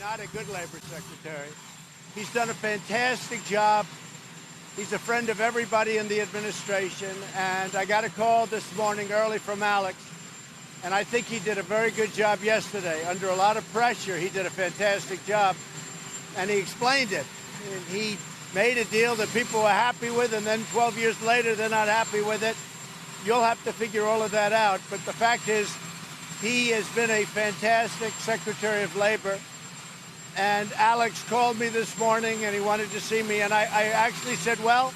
not a good Labor Secretary. He's done a fantastic job. He's a friend of everybody in the administration, and I got a call this morning early from Alex, and I think he did a very good job yesterday. Under a lot of pressure, he did a fantastic job, and he explained it. And he made a deal that people were happy with, and then 12 years later, they're not happy with it. You'll have to figure all of that out, but the fact is, he has been a fantastic Secretary of Labor. And Alex called me this morning and he wanted to see me. And I actually said, well,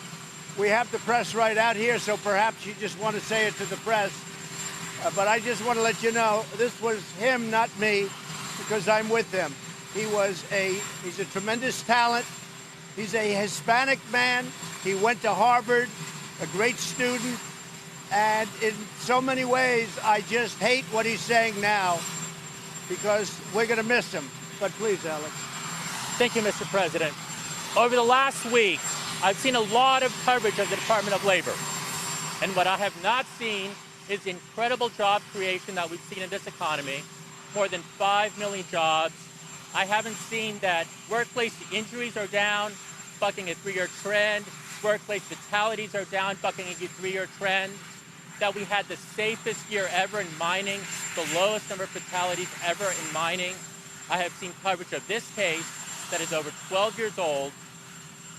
we have the press right out here, so perhaps you just want to say it to the press. But I just want to let you know, this was him, not me, because I'm with him. He's a tremendous talent. He's a Hispanic man. He went to Harvard, a great student. And in so many ways, I just hate what he's saying now because we're going to miss him. But please, Alex. Thank you, Mr. President. Over the last week, I've seen a lot of coverage of the Department of Labor. And what I have not seen is the incredible job creation that we've seen in this economy, more than 5 million jobs. I haven't seen that workplace injuries are down, bucking a 3-year trend. Workplace fatalities are down, bucking a 3-year trend. That we had the safest year ever in mining, the lowest number of fatalities ever in mining. I have seen coverage of this case that is over 12 years old,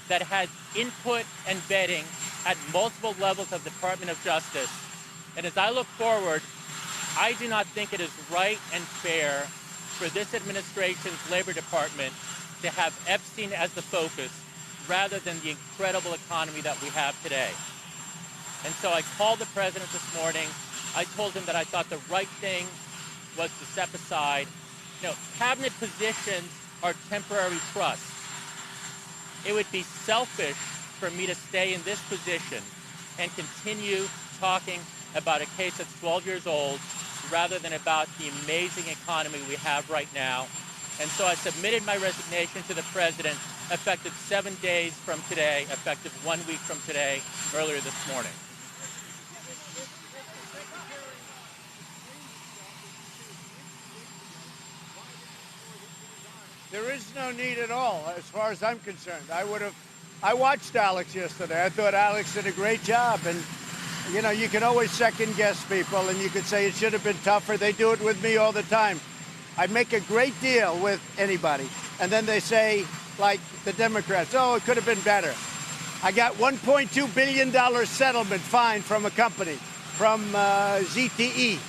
that has input and vetting at multiple levels of the Department of Justice. And as I look forward, I do not think it is right and fair for this administration's Labor Department to have Epstein as the focus rather than the incredible economy that we have today. And so I called the president this morning. I told him that I thought the right thing was to step aside. Cabinet positions are temporary trusts. It would be selfish for me to stay in this position and continue talking about a case that's 12 years old rather than about the amazing economy we have right now. And so I submitted my resignation to the president effective 7 days from today, effective 1 week from today, earlier this morning. There is no need at all, as far as I'm concerned. I watched Alex yesterday. I thought Alex did a great job. And, you can always second guess people and you could say it should have been tougher. They do it with me all the time. I make a great deal with anybody. And then they say, like the Democrats, oh, it could have been better. I got $1.2 billion settlement fine from a company, from ZTE.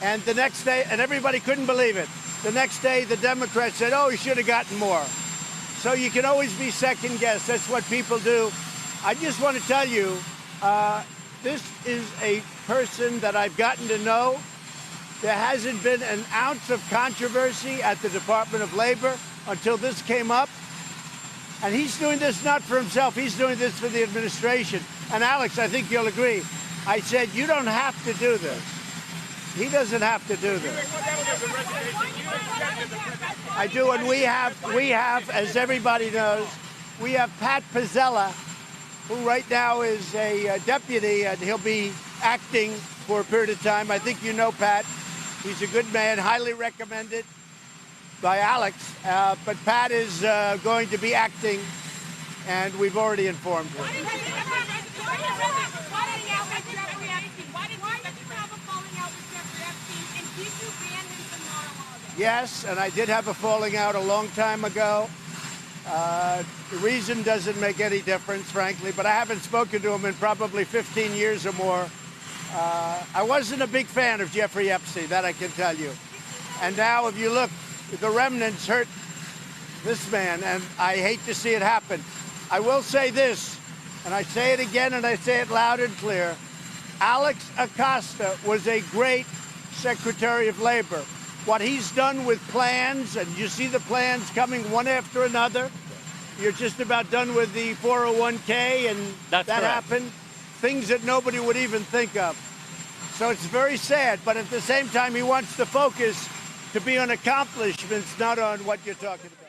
And the next day, and everybody couldn't believe it. The next day, the Democrats said, oh, he should have gotten more. So you can always be second guessed. That's what people do. I just want to tell you, this is a person that I've gotten to know. There hasn't been an ounce of controversy at the Department of Labor until this came up. And he's doing this not for himself. He's doing this for the administration. And Alex, I think you'll agree. I said, you don't have to do this. He doesn't have to do this. I do, and we have, as everybody knows, we have Pat Pizzella, who right now is a deputy, and he'll be acting for a period of time. I think you know Pat. He's a good man, highly recommended by Alex. But Pat is going to be acting, and we've already informed him. Yes, and I did have a falling out a long time ago. The reason doesn't make any difference, frankly, but I haven't spoken to him in probably 15 years or more. I wasn't a big fan of Jeffrey Epstein, that I can tell you. And now, if you look, the remnants hurt this man, and I hate to see it happen. I will say this, and I say it again, and I say it loud and clear. Alex Acosta was a great Secretary of Labor. What he's done with plans, and you see the plans coming one after another. You're just about done with the 401k, and that happened. Things that nobody would even think of. So it's very sad, but at the same time, he wants the focus to be on accomplishments, not on what you're talking about.